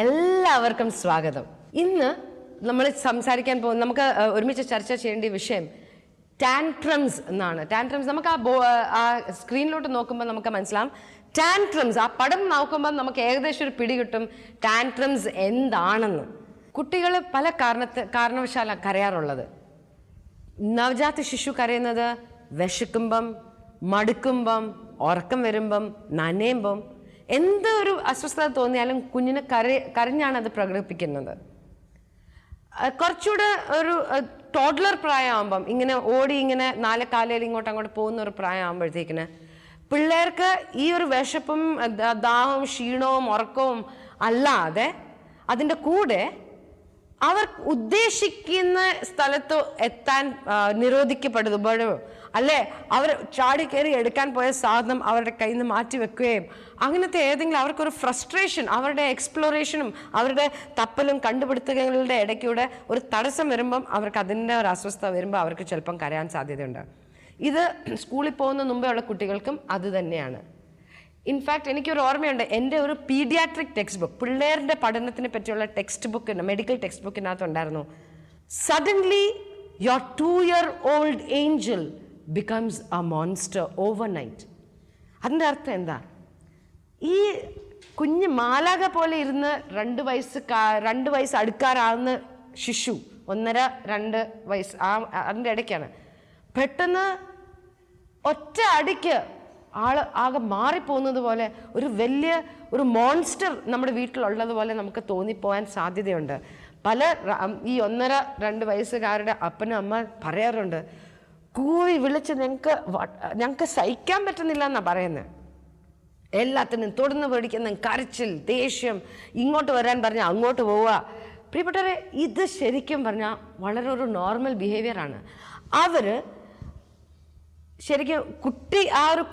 എല്ലാവർക്കും സ്വാഗതം. ഇന്ന് നമ്മൾ സംസാരിക്കാൻ പോകുന്ന നമുക്ക് ഒരുമിച്ച് ചർച്ച ചെയ്യേണ്ട വിഷയം ടാൻട്രംസ് എന്നാണ്. ടാൻട്രംസ് നമുക്ക് ആ സ്ക്രീനിലോട്ട് നോക്കുമ്പോൾ നമുക്ക് മനസ്സിലാവും. ടാൻട്രംസ് ആ പടം നോക്കുമ്പോൾ നമുക്ക് ഏകദേശം ഒരു പിടി കിട്ടും ടാൻട്രംസ് എന്താണെന്ന്. കുട്ടികൾ പല കാരണവശാലാണ് കരയാറുള്ളത്. നവജാത ശിശു കരയുന്നത് വിശക്കുമ്പം, മടുക്കുമ്പം, ഉറക്കം വരുമ്പം, നനയുമ്പം, എന്തൊരു അസ്വസ്ഥത തോന്നിയാലും കുഞ്ഞിന് കരഞ്ഞാണ് അത് പ്രകടിപ്പിക്കുന്നത്. കുറച്ചുകൂടെ ഒരു ടോഡ്ലർ പ്രായമാകുമ്പം ഇങ്ങനെ ഓടി ഇങ്ങനെ നാല് കാലയിൽ ഇങ്ങോട്ട് അങ്ങോട്ട് പോകുന്ന ഒരു പ്രായമാകുമ്പോഴത്തേക്കിന് പിള്ളേർക്ക് ഈ ഒരു വിശപ്പും ദാഹവും ക്ഷീണവും ഉറക്കവും അല്ലാതെ അതിൻ്റെ കൂടെ അവർ ഉദ്ദേശിക്കുന്ന സ്ഥലത്ത് എത്താൻ നിരോധിക്കപ്പെടുമ്പോഴോ അല്ലെ അവർ ചാടിക്കയറി എടുക്കാൻ പോയ സാധനം അവരുടെ കയ്യിൽ നിന്ന് മാറ്റി വെക്കുകയും അങ്ങനത്തെ ഏതെങ്കിലും അവർക്കൊരു ഫ്രസ്ട്രേഷൻ, അവരുടെ എക്സ്പ്ലോറേഷനും അവരുടെ തപ്പലും കണ്ടുപിടുത്തങ്ങളുടെ ഇടയ്ക്കൂടെ ഒരു തടസ്സം വരുമ്പം അവർക്ക് അതിൻ്റെ ഒരു അസ്വസ്ഥത വരുമ്പോൾ അവർക്ക് ചിലപ്പം കരയാൻ സാധ്യതയുണ്ട്. ഇത് സ്കൂളിൽ പോകുന്ന മുമ്പേ ഉള്ള കുട്ടികൾക്കും അത് തന്നെയാണ്. ഇൻഫാക്ട് എനിക്കൊരു ഓർമ്മയുണ്ട്, എൻ്റെ ഒരു പീഡിയാട്രിക് ടെക്സ്റ്റ് ബുക്ക്, പിള്ളേരുടെ പഠനത്തിനെ പറ്റിയുള്ള ടെക്സ്റ്റ് ബുക്ക്, മെഡിക്കൽ ടെക്സ്റ്റ് ബുക്കിനകത്തുണ്ടായിരുന്നു, suddenly your 2-year-old angel becomes a monster overnight. അതിൻ്റെ അർത്ഥം എന്താ? ഈ കുഞ്ഞ് മാലാക പോലെ ഇരുന്ന് 2 വയസ്സ് അടുക്കാറാവുന്ന ശിശു, 1.5-2 വയസ്സ് അതിൻ്റെ ഇടയ്ക്കാണ്, പെട്ടെന്ന് ഒറ്റ അടിക്ക് ആകെ മാറിപ്പോകുന്നത് പോലെ ഒരു മോൺസ്റ്റർ നമ്മുടെ വീട്ടിലുള്ളതുപോലെ നമുക്ക് തോന്നിപ്പോകാൻ സാധ്യതയുണ്ട്. ഈ 1.5-2 വയസ്സുകാരുടെ അപ്പനും അമ്മ പറയാറുണ്ട്, കൂവി വിളിച്ച് ഞങ്ങൾക്ക് സഹിക്കാൻ പറ്റുന്നില്ല എന്നാണ് പറയുന്നത്. എല്ലാത്തിനും തൊടുന്ന് പേടിക്കുന്ന കരച്ചിൽ, ദേഷ്യം, ഇങ്ങോട്ട് വരാൻ പറഞ്ഞാൽ അങ്ങോട്ട് പോവുക. പ്രിയപ്പെട്ടവരെ, ഇത് ശരിക്കും പറഞ്ഞാൽ വളരെ ഒരു നോർമൽ ബിഹേവിയറാണ്. അവർ ശരിക്കും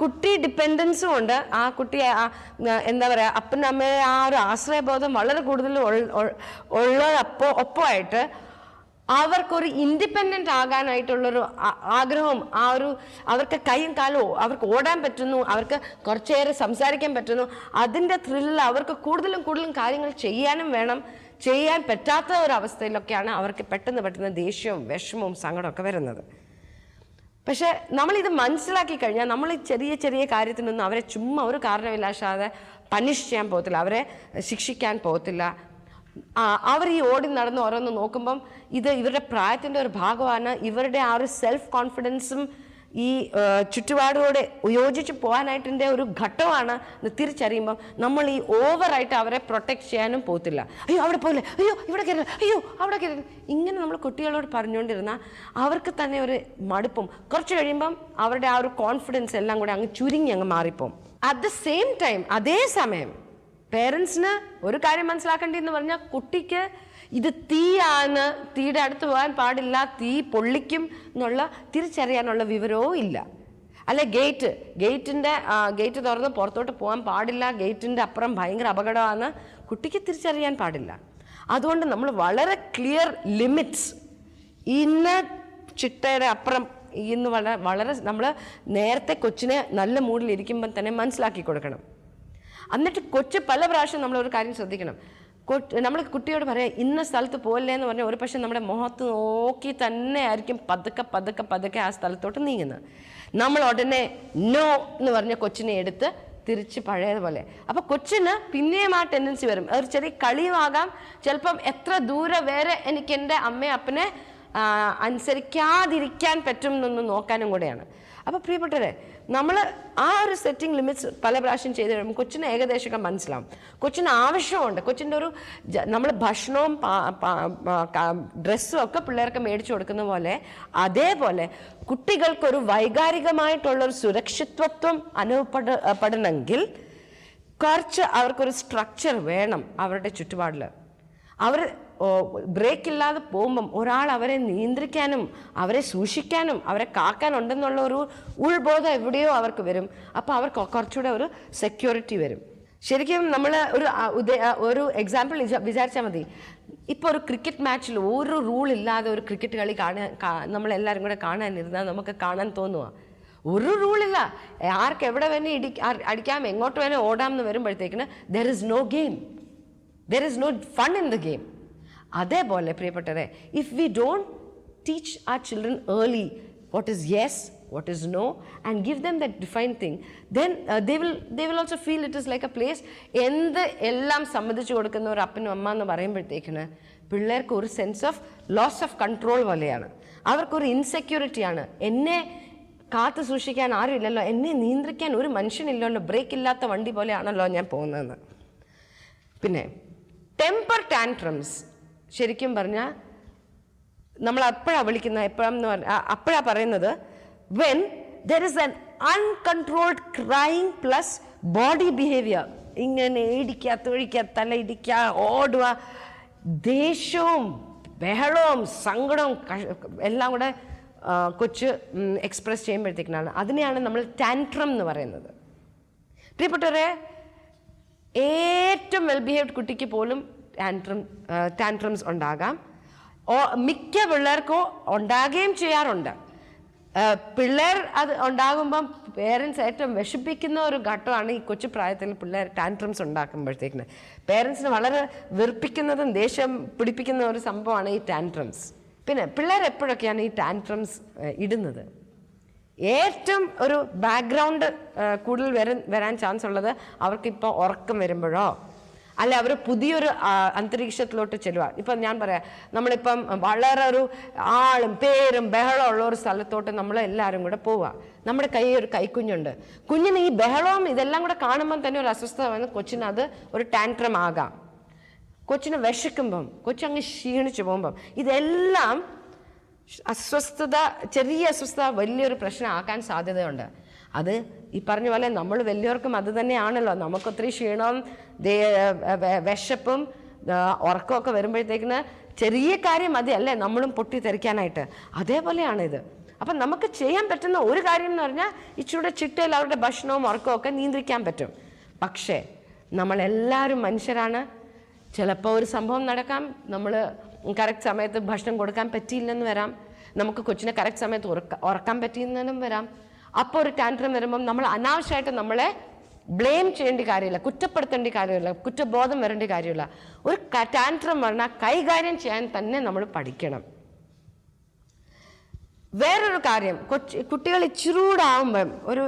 കുട്ടി ഡിപ്പെൻഡൻസും ഉണ്ട്. ആ കുട്ടി എന്താ പറയുക, അപ്പനും അമ്മയെ ആ ഒരു ആശ്രയബോധം വളരെ കൂടുതൽ ഒപ്പമായിട്ട് അവർക്കൊരു ഇൻഡിപെൻഡൻ്റ് ആകാനായിട്ടുള്ളൊരു ആഗ്രഹവും അവർക്ക് കൈയും കാലവും അവർക്ക് ഓടാൻ പറ്റുന്നു, അവർക്ക് കുറച്ചേറെ സംസാരിക്കാൻ പറ്റുന്നു, അതിൻ്റെ ത്രില്ലിൽ അവർക്ക് കൂടുതലും കാര്യങ്ങൾ ചെയ്യാനും വേണം. ചെയ്യാൻ പറ്റാത്ത ഒരവസ്ഥയിലൊക്കെയാണ് അവർക്ക് പെട്ടെന്ന് ദേഷ്യവും വിഷമവും സങ്കടമൊക്കെ വരുന്നത്. പക്ഷെ നമ്മളിത് മനസ്സിലാക്കി കഴിഞ്ഞാൽ നമ്മൾ ചെറിയ കാര്യത്തിനൊന്നും അവരെ ചുമ്മാ ഒരു കാരണമില്ലാതെ പണിഷ് ചെയ്യാൻ പോകത്തില്ല, അവരെ ശിക്ഷിക്കാൻ പോകത്തില്ല. അവർ ഈ ഓടി നടന്ന് ഓരോന്ന് നോക്കുമ്പം ഇത് ഇവരുടെ പ്രായത്തിൻ്റെ ഒരു ഭാഗമാണ്. ഇവരുടെ ആ ഒരു സെൽഫ് കോൺഫിഡൻസും ഈ ചുറ്റുപാടോടെ യോജിച്ച് പോകാനായിട്ടിൻ്റെ ഒരു ഘട്ടമാണ് തിരിച്ചറിയുമ്പം നമ്മൾ ഈ ഓവറായിട്ട് അവരെ പ്രൊട്ടക്റ്റ് ചെയ്യാനും പോകത്തില്ല. അയ്യോ അവിടെ പോലെ, അയ്യോ ഇവിടെ കയറില്ല, അയ്യോ അവിടെ കയറില്ല, ഇങ്ങനെ നമ്മൾ കുട്ടികളോട് പറഞ്ഞുകൊണ്ടിരുന്നാൽ അവർക്ക് തന്നെ ഒരു മടുപ്പും, കുറച്ച് കഴിയുമ്പം അവരുടെ ആ ഒരു കോൺഫിഡൻസ് എല്ലാം കൂടെ അങ്ങ് ചുരുങ്ങി അങ്ങ് മാറിപ്പോവും. അറ്റ് ദ സെയിം ടൈം അതേ സമയം പേരൻസിന് ഒരു കാര്യം മനസ്സിലാക്കേണ്ടതെന്ന് പറഞ്ഞാൽ കുട്ടിക്ക് ഇത് തീയാണ്, തീയുടെ അടുത്ത് പോകാൻ പാടില്ല, തീ പൊള്ളിക്കും എന്നുള്ള തിരിച്ചറിയാനുള്ള വിവരവും ഇല്ല. അല്ലെ ഗേറ്റ് തുറന്ന് പുറത്തോട്ട് പോകാൻ പാടില്ല, ഗേറ്റിൻ്റെ അപ്പുറം ഭയങ്കര അപകടമാണ്, കുട്ടിക്ക് തിരിച്ചറിയാൻ പാടില്ല. അതുകൊണ്ട് നമ്മൾ വളരെ ക്ലിയർ ലിമിറ്റ്സ്, ഇന്ന ചിട്ടയുടെ അപ്പുറം ഇന്ന് വളരെ നമ്മൾ നേരത്തെ കൊച്ചിനെ നല്ല മൂഡിലിരിക്കുമ്പം തന്നെ മനസ്സിലാക്കി കൊടുക്കണം. എന്നിട്ട് പല പ്രാവശ്യം നമ്മളൊരു കാര്യം ശ്രദ്ധിക്കണം. നമ്മൾ കുട്ടിയോട് പറയാം ഇന്ന സ്ഥലത്ത് പോകല്ലേ എന്ന് പറഞ്ഞാൽ ഒരു പക്ഷേ നമ്മുടെ മുഖത്ത് നോക്കി തന്നെ ആയിരിക്കും പതുക്കെ ആ സ്ഥലത്തോട്ട് നീങ്ങുന്നത്. നമ്മൾ ഉടനെ നോ എന്ന് പറഞ്ഞ കൊച്ചിനെ എടുത്ത് തിരിച്ച് പഴയതുപോലെ. അപ്പോൾ കൊച്ചിന് പിന്നെയും ആ ടെൻഡൻസി വരും. ഒരു ചെറിയ കളിയുമാകാം, ചിലപ്പം എത്ര ദൂരെ വരെ എനിക്ക് എൻ്റെ അമ്മയും അപ്പനെ അനുസരിക്കാതിരിക്കാൻ പറ്റും എന്നൊന്ന് നോക്കാനും കൂടെയാണ്. അപ്പോൾ പ്രിയപ്പെട്ടവരെ, നമ്മൾ ആ ഒരു സെറ്റിംഗ് ലിമിറ്റ്സ് പല പ്രാവശ്യം ചെയ്ത് കഴിയുമ്പോൾ കൊച്ചിന് ഏകദേശമൊക്കെ മനസ്സിലാവും. കൊച്ചിന് ആവശ്യമുണ്ട്. കൊച്ചിൻ്റെ നമ്മൾ ഭക്ഷണവും ഡ്രസ്സും ഒക്കെ പിള്ളേർക്ക് മേടിച്ചു കൊടുക്കുന്ന പോലെ അതേപോലെ കുട്ടികൾക്കൊരു വൈകാരികമായിട്ടുള്ളൊരു സുരക്ഷിതത്വം അനുഭവപ്പെടണമെങ്കിൽ കുറച്ച് അവർക്കൊരു സ്ട്രക്ചർ വേണം അവരുടെ ചുറ്റുപാടിൽ. അവർ ബ്രേക്ക് ഇല്ലാതെ പോകുമ്പം ഒരാൾ അവരെ നിയന്ത്രിക്കാനും അവരെ സൂക്ഷിക്കാനും അവരെ കാക്കാനുണ്ടെന്നുള്ള ഒരു ഉൾബോധം എവിടെയോ അവർക്ക് വരും. അപ്പോൾ അവർക്ക് കുറച്ചുകൂടെ ഒരു സെക്യൂരിറ്റി വരും. ശരിക്കും നമ്മൾ ഒരു എക്സാമ്പിൾ വിചാരിച്ചാൽ മതി. ഇപ്പോൾ ഒരു ക്രിക്കറ്റ് മാച്ചിൽ ഒരു റൂളില്ലാതെ ഒരു ക്രിക്കറ്റ് കളി നമ്മളെല്ലാവരും കൂടെ കാണാനിരുന്നാൽ നമുക്ക് കാണാൻ തോന്നുക. ഒരു റൂളില്ല, ആർക്ക് എവിടെ വേണേ അടിക്കാം, എങ്ങോട്ട് വേണേ ഓടാം എന്ന് വരുമ്പോഴത്തേക്കിന് there is no game. There is no fun in the game. അതേപോലെ പ്രിയപ്പെട്ടവരെ, if we don't teach our children early what is yes, what is no, and give them that defined thing, then they will also feel it is like a place. എല്ലാം സമ്മതിച്ചു കൊടുക്കുന്ന ഒരു അപ്പനും അമ്മ എന്ന് പറയുമ്പോഴത്തേക്കിന് പിള്ളേർക്ക് ഒരു sense of loss of control പോലെയാണ്. അവർക്കൊരു ഇൻസെക്യൂരിറ്റിയാണ്. എന്നെ കാത്തു സൂക്ഷിക്കാൻ ആരുമില്ലല്ലോ, എന്നെ നിയന്ത്രിക്കാൻ ഒരു മനുഷ്യനില്ലല്ലോ, ബ്രേക്ക് ഇല്ലാത്ത വണ്ടി പോലെയാണല്ലോ ഞാൻ പോകുന്നതെന്ന്. പിന്നെ ടെമ്പർ ടാൻട്രംസ് ശരിക്കും പറഞ്ഞാൽ നമ്മൾ അപ്പോഴാണ് വിളിക്കുന്നത്, അപ്പോഴാണ് പറയുന്നത് when there is an uncontrolled crying plus body behavior. ഇങ്ങനെ ഇടിക്കുക, തൊഴിക്കുക, തല ഇടിക്കുക, ഓടുക, ദേഷ്യവും ബഹളവും സങ്കടവും എല്ലാം കൂടെ കൊച്ച് എക്സ്പ്രസ് ചെയ്യുമ്പോഴത്തേക്കിനാണ്, അതിനെയാണ് നമ്മൾ ടാൻട്രം എന്ന് പറയുന്നത്. പ്രിയപ്പെട്ടവരെ, ഏറ്റവും വെൽ ബിഹേവ്ഡ് കുട്ടിക്ക് പോലും ടാൻട്രംസ് ഉണ്ടാകാം. മിക്ക പിള്ളേർക്കും ഉണ്ടാകുകയും ചെയ്യാറുണ്ട്. പിള്ളേർ അത് ഉണ്ടാകുമ്പം പേരൻസ് ഏറ്റവും വിഷമിപ്പിക്കുന്ന ഒരു ഘട്ടമാണ് ഈ കൊച്ചു പ്രായത്തിൽ പിള്ളേർ ടാൻട്രംസ് ഉണ്ടാക്കുമ്പോഴത്തേക്കിന്. പേരൻസിന് വളരെ വെറുപ്പിക്കുന്നതും ദേഷ്യം പിടിപ്പിക്കുന്ന ഒരു സംഭവമാണ് ഈ ടാൻട്രംസ്. പിന്നെ പിള്ളേർ എപ്പോഴൊക്കെയാണ് ഈ ടാൻട്രംസ് ഇടുന്നത്? ഏറ്റവും ഒരു ബാക്ക്ഗ്രൗണ്ട് കൂടുതൽ വരാൻ ചാൻസ് ഉള്ളത് അവർക്കിപ്പോൾ ഉറക്കം വരുമ്പോഴോ, അല്ലെ അവർ പുതിയൊരു അന്തരീക്ഷത്തിലോട്ട് ചെല്ലുക. ഇപ്പം ഞാൻ പറയാം, നമ്മളിപ്പം വളരെ ഒരു ആളും പേരും ബഹളവും ഉള്ള ഒരു സ്ഥലത്തോട്ട് നമ്മൾ എല്ലാവരും കൂടെ പോവുക. നമ്മുടെ കയ്യിൽ ഒരു കൈക്കുഞ്ഞുണ്ട്. കുഞ്ഞിന് ഈ ബഹളവും ഇതെല്ലാം കൂടെ കാണുമ്പം തന്നെ ഒരു അസ്വസ്ഥത വന്ന് കൊച്ചിന് അത് ഒരു ടാൻട്രം ആകാം. കൊച്ചിന് വിശക്കുമ്പം, കൊച്ചങ്ങ് ക്ഷീണിച്ചു പോകുമ്പം, ഇതെല്ലാം ചെറിയ അസ്വസ്ഥത വലിയൊരു പ്രശ്നമാക്കാൻ സാധ്യതയുണ്ട്. അത് ഈ പറഞ്ഞ പോലെ നമ്മൾ വലിയവർക്കും അത് തന്നെയാണല്ലോ. നമുക്കൊത്തിരി ക്ഷീണവും വിശപ്പും ഉറക്കമൊക്കെ വരുമ്പോഴത്തേക്കിന് ചെറിയ കാര്യം മതി അല്ലേ നമ്മളും പൊട്ടിത്തെറിക്കാനായിട്ട്. അതേപോലെയാണിത്. അപ്പം നമുക്ക് ചെയ്യാൻ പറ്റുന്ന ഒരു കാര്യം എന്ന് പറഞ്ഞാൽ ഇച്ചിരി ചിട്ടയിൽ അവരുടെ ഭക്ഷണവും ഉറക്കവും ഒക്കെ നിയന്ത്രിക്കാൻ പറ്റും. പക്ഷേ നമ്മളെല്ലാവരും മനുഷ്യരാണ്. ചിലപ്പോൾ ഒരു സംഭവം നടക്കാം, നമ്മൾ കറക്റ്റ് സമയത്ത് ഭക്ഷണം കൊടുക്കാൻ പറ്റിയില്ലെന്ന് വരാം, നമുക്ക് കൊച്ചിനെ കറക്റ്റ് സമയത്ത് ഉറക്കാൻ പറ്റിയെന്നും വരാം. അപ്പോൾ ഒരു ടാൻട്രം വരുമ്പം നമ്മൾ അനാവശ്യമായിട്ട് നമ്മളെ ബ്ലെയിം ചെയ്യേണ്ട കാര്യമില്ല, കുറ്റപ്പെടുത്തേണ്ട കാര്യമില്ല, കുറ്റബോധം വരേണ്ട കാര്യമില്ല. ഒരു ടാൻട്രം പറഞ്ഞാൽ കൈകാര്യം ചെയ്യാൻ തന്നെ നമ്മൾ പഠിക്കണം. വേറൊരു കാര്യം, കുട്ടികൾ ഇച്ചിരൂടാവുമ്പം ഒരു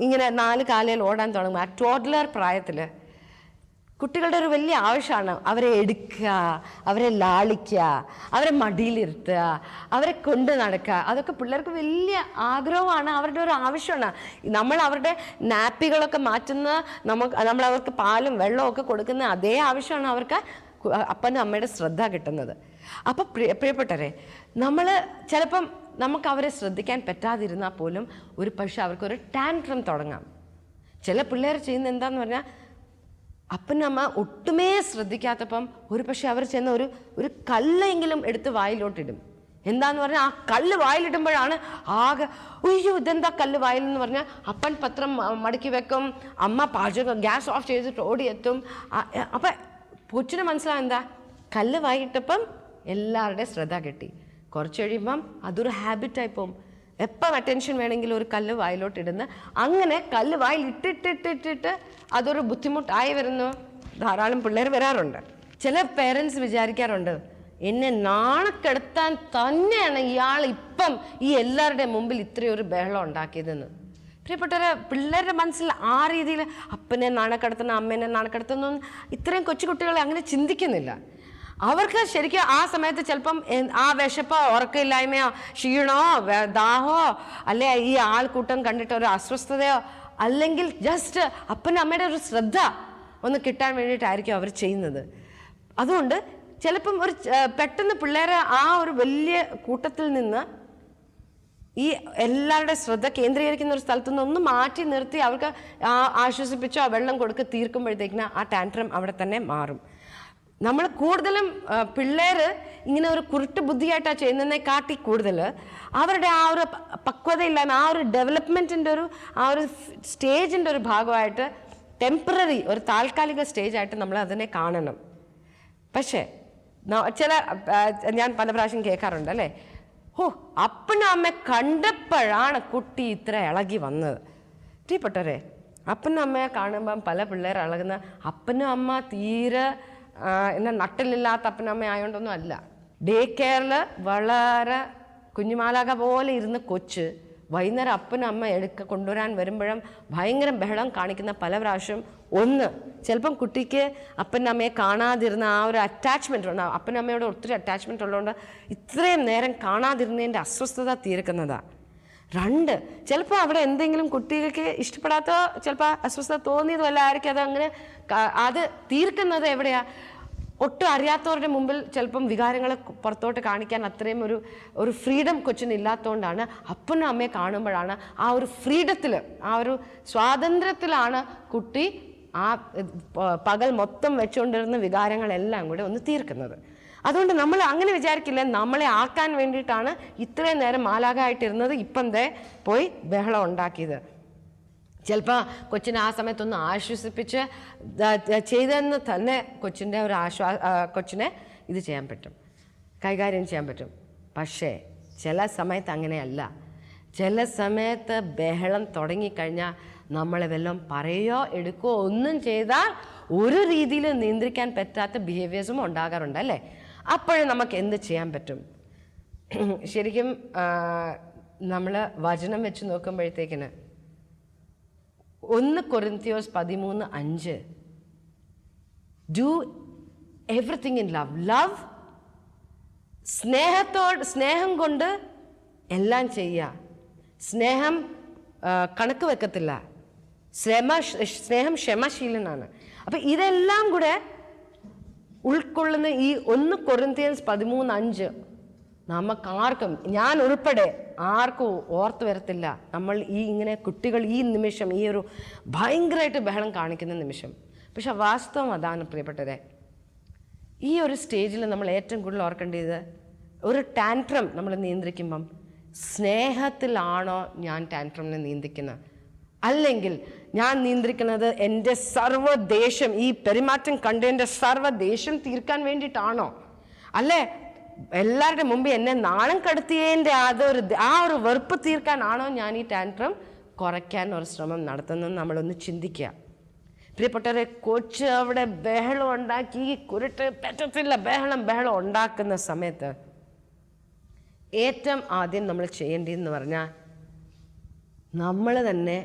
ഇങ്ങനെ 4 കാലിൽ ഓടാൻ തുടങ്ങുമ്പോൾ, ആ ടോഡ്ലർ പ്രായത്തിൽ കുട്ടികളുടെ ഒരു വലിയ ആവശ്യമാണ് അവരെ എടുക്കുക, അവരെ ലാളിക്കുക, അവരെ മടിയിലിരുത്തുക, അവരെ കൊണ്ട് നടക്കുക. അതൊക്കെ പിള്ളേർക്ക് വലിയ ആഗ്രഹമാണ്, അവരുടെ ഒരു ആവശ്യമാണ്. നമ്മൾ അവരുടെ നാപ്പികളൊക്കെ മാറ്റുന്ന, നമ്മൾ അവർക്ക് പാലും വെള്ളവും ഒക്കെ കൊടുക്കുന്ന അതേ ആവശ്യമാണ് അവർക്ക് അപ്പനും അമ്മയുടെ ശ്രദ്ധ കിട്ടുന്നത്. അപ്പം പ്രിയപ്പെട്ടവരെ, നമ്മൾ ചിലപ്പം നമുക്ക് അവരെ ശ്രദ്ധിക്കാൻ പറ്റാതിരുന്നാൽ പോലും ഒരു പക്ഷേ അവർക്കൊരു ടാൻട്രം തുടങ്ങാം. ചില പിള്ളേർ ചെയ്യുന്ന എന്താന്ന് പറഞ്ഞാൽ, അപ്പനമ്മ ഒട്ടുമേ ശ്രദ്ധിക്കാത്തപ്പം ഒരു പക്ഷെ അവർ ചെന്ന ഒരു കല്ലെങ്കിലും എടുത്ത് വായിലോട്ടിടും. എന്താന്ന് പറഞ്ഞാൽ ആ കല്ല് വായിലിടുമ്പോഴാണ് ആകെ അയ്യോ ഇതെന്താ കല്ല് വായിലെന്ന് പറഞ്ഞാൽ അപ്പൻ പത്രം മടക്കി വെക്കും, അമ്മ പാചകം ഗ്യാസ് ഓഫ് ചെയ്തിട്ട് ഓടിയെത്തും. അപ്പം കൊച്ചിന് മനസ്സിലാവും എന്താ, കല്ല് വായിട്ടപ്പം എല്ലാവരുടെയും ശ്രദ്ധ കിട്ടി. കുറച്ച് കഴിയുമ്പം അതൊരു ഹാബിറ്റായി പോകും. എപ്പം അറ്റൻഷൻ വേണമെങ്കിലും ഒരു കല്ല് വായിലോട്ടിടുന്ന, അങ്ങനെ കല്ല് വായിൽ ഇട്ടിട്ടിട്ടിട്ടിട്ട് അതൊരു ബുദ്ധിമുട്ടായി വരുന്നു. ധാരാളം പിള്ളേർ വരാറുണ്ട്. ചില പേരൻസ് വിചാരിക്കാറുണ്ട്, എന്നെ നാണക്കെടുത്താൻ തന്നെയാണ് ഇയാൾ ഇപ്പം ഈ എല്ലാവരുടെ മുമ്പിൽ ഇത്രയൊരു ബഹളം ഉണ്ടാക്കിയതെന്ന്. പ്രിയപ്പെട്ടവരെ, പിള്ളേരുടെ മനസ്സിൽ ആ രീതിയിൽ അപ്പനെ നാണക്കെടുത്തണം, അമ്മേനെ നാണക്കെടുത്തണം, ഇത്രയും കൊച്ചുകുട്ടികളെ അങ്ങനെ ചിന്തിക്കുന്നില്ല. അവർക്ക് ശരിക്കും ആ സമയത്ത് ചിലപ്പം ആ വിശപ്പോ ഉറക്കമില്ലായ്മയോ ക്ഷീണോ ദാഹമോ അല്ലെ ഈ ആൾക്കൂട്ടം കണ്ടിട്ട് ഒരു അസ്വസ്ഥതയോ അല്ലെങ്കിൽ ജസ്റ്റ് അപ്പനും അമ്മയുടെ ഒരു ശ്രദ്ധ ഒന്ന് കിട്ടാൻ വേണ്ടിയിട്ടായിരിക്കും അവർ ചെയ്യുന്നത്. അതുകൊണ്ട് ചിലപ്പം പെട്ടെന്ന് പിള്ളേരെ ആ ഒരു വലിയ കൂട്ടത്തിൽ നിന്ന് ഈ എല്ലാവരുടെ ശ്രദ്ധ കേന്ദ്രീകരിക്കുന്ന ഒരു സ്ഥലത്തുനിന്ന് ഒന്ന് മാറ്റി നിർത്തി അവർക്ക് ആശ്വസിപ്പിച്ചോ വെള്ളം കൊടുത്ത് തീർക്കുമ്പോഴത്തേക്കിന് ആ ടാൻട്രം അവിടെ തന്നെ മാറും. നമ്മൾ കൂടുതലും പിള്ളേർ ഇങ്ങനെ ഒരു കുരുട്ട് ബുദ്ധിയായിട്ടാണ് ചെയ്യുന്നതിനെ കാട്ടി കൂടുതൽ അവരുടെ ആ ഒരു പക്വതയില്ലായ്മ, ആ ഒരു ഡെവലപ്മെൻറ്റിൻ്റെ ആ ഒരു സ്റ്റേജിൻ്റെ ഒരു ഭാഗമായിട്ട് ടെമ്പററി ഒരു താൽക്കാലിക സ്റ്റേജായിട്ട് നമ്മൾ അതിനെ കാണണം. പക്ഷേ ഞാൻ പല പ്രാവശ്യം കേൾക്കാറുണ്ട് അല്ലേ, അപ്പനും അമ്മ കണ്ടപ്പോഴാണ് കുട്ടി ഇത്ര ഇളകി വന്നത്. പ്രിയപ്പെട്ടവരെ, അപ്പനും അമ്മയെ കാണുമ്പം പല പിള്ളേർ ഇളകുന്ന, അപ്പനും അമ്മ തീരെ എന്നെ നട്ടിലില്ലാത്ത അപ്പനമ്മ ആയതുകൊണ്ടൊന്നും അല്ല. ഡേ കെയറിൽ വളരെ കുഞ്ഞുമാലാക പോലെ ഇരുന്ന് കൊച്ച് വൈകുന്നേരം അപ്പനും അമ്മ കൊണ്ടുവരാൻ വരുമ്പോഴും ഭയങ്കര ബഹളം കാണിക്കുന്ന പല പ്രാവശ്യം. ഒന്ന്, ചിലപ്പം കുട്ടിക്ക് അപ്പനും അമ്മയെ കാണാതിരുന്ന ആ ഒരു അറ്റാച്ച്മെൻ്റ് ഉണ്ട്, അപ്പനും അമ്മയോട് ഒത്തിരി അറ്റാച്ച്മെൻ്റ് ഉള്ളതുകൊണ്ട് ഇത്രയും നേരം കാണാതിരുന്നതിൻ്റെ അസ്വസ്ഥത തീർക്കുന്നതാണ്. രണ്ട്, ചിലപ്പോൾ അവിടെ എന്തെങ്കിലും കുട്ടികൾക്ക് ഇഷ്ടപ്പെടാത്ത ചിലപ്പോൾ അസ്വസ്ഥത തോന്നിയതും അല്ല ആയിരിക്കും അതങ്ങനെ അത് തീർക്കുന്നത് എവിടെയാണ്? ഒട്ടും അറിയാത്തവരുടെ മുമ്പിൽ ചിലപ്പം വികാരങ്ങൾ പുറത്തോട്ട് കാണിക്കാൻ അത്രയും ഒരു ഫ്രീഡം കൊച്ചിനില്ലാത്തതുകൊണ്ടാണ്. അപ്പനും അമ്മയെ കാണുമ്പോഴാണ് ആ ഒരു ഫ്രീഡത്തിൽ, ആ ഒരു സ്വാതന്ത്ര്യത്തിലാണ് കുട്ടി ആ പകൽ മൊത്തം വെച്ചുകൊണ്ടിരുന്ന വികാരങ്ങളെല്ലാം കൂടെ ഒന്ന് തീർക്കുന്നത്. അതുകൊണ്ട് നമ്മൾ അങ്ങനെ വിചാരിക്കില്ല, നമ്മളെ ആക്കാൻ വേണ്ടിയിട്ടാണ് ഇത്രയും നേരം മാലാഖയായിട്ടിരുന്നത്, ഇപ്പം ദേ പോയി ബഹളം ഉണ്ടാക്കിയത്. ചിലപ്പോൾ കൊച്ചിനെ ആ സമയത്തൊന്ന് ആശ്വസിപ്പിച്ച് ചെയ്തെന്ന് തന്നെ കൊച്ചിൻ്റെ ഒരു കൊച്ചിനെ ഇത് ചെയ്യാൻ പറ്റും, കൈകാര്യം ചെയ്യാൻ പറ്റും. പക്ഷേ ചില സമയത്ത് അങ്ങനെയല്ല. ചില സമയത്ത് ബഹളം തുടങ്ങിക്കഴിഞ്ഞാൽ നമ്മളെ വല്ലതും പറയുകയോ എടുക്കുകയോ ഒന്നും ചെയ്താൽ ഒരു രീതിയിൽ നിയന്ത്രിക്കാൻ പറ്റാത്ത ബിഹേവിയേഴ്സും ഉണ്ടാകാറുണ്ട് അല്ലേ? അപ്പോഴും നമുക്ക് എന്ത് ചെയ്യാൻ പറ്റും? ശരിക്കും നമ്മൾ വചനം വെച്ച് നോക്കുമ്പോഴത്തേക്കിന് 1 Corinthians 13:5 do everything in love. Love, സ്നേഹം കൊണ്ട് എല്ലാം ചെയ്യുക. സ്നേഹം കണക്ക് വെക്കത്തില്ല. സ്നേഹം ക്ഷമശീലനാണ്. അപ്പം ഇതെല്ലാം കൂടെ ഉൾക്കൊള്ളുന്ന ഈ 1 Corinthians 13:5 നമുക്കാർക്കും, ഞാൻ ഉൾപ്പെടെ ആർക്കും ഓർത്ത് വരത്തില്ല. നമ്മൾ ഇങ്ങനെ കുട്ടികൾ ഈ നിമിഷം ഈ ഒരു ഭയങ്കരമായിട്ട് ബഹളം കാണിക്കുന്ന നിമിഷം. പക്ഷെ വാസ്തവം അതാണ് പ്രിയപ്പെട്ടവരെ, ഈ ഒരു സ്റ്റേജിൽ നമ്മൾ ഏറ്റവും കൂടുതൽ ഓർക്കേണ്ടത്, ഒരു ടാൻട്രം നമ്മൾ നിയന്ത്രിക്കുമ്പം സ്നേഹത്തിലാണോ ഞാൻ ടാൻട്രമിനെ നിയന്ത്രിക്കുന്നത്, അല്ലെങ്കിൽ ഞാൻ നിയന്ത്രിക്കുന്നത് എൻ്റെ സർവ്വദേശം, ഈ പെരുമാറ്റം കണ്ടതിൻ്റെ സർവ്വദേശം തീർക്കാൻ വേണ്ടിയിട്ടാണോ, അല്ലേ എല്ലാവരുടെ മുമ്പിൽ എന്നെ നാണം കടത്തിയതിൻ്റെ ആ ഒരു വെറുപ്പ് തീർക്കാനാണോ ഞാൻ ഈ ടാൻട്രം കുറയ്ക്കാൻ ഒരു ശ്രമം നടത്തുന്നത്? നമ്മളൊന്ന് ചിന്തിക്കുക പ്രിയപ്പെട്ടവരെ. കൊച്ച് അവിടെ ബഹളം ഉണ്ടാക്കി കുരുട്ട് പറ്റത്തില്ല, ബഹളം ഉണ്ടാക്കുന്ന സമയത്ത് ഏറ്റവും ആദ്യം നമ്മൾ ചെയ്യേണ്ടതെന്ന് പറഞ്ഞാൽ നമ്മൾ തന്നെ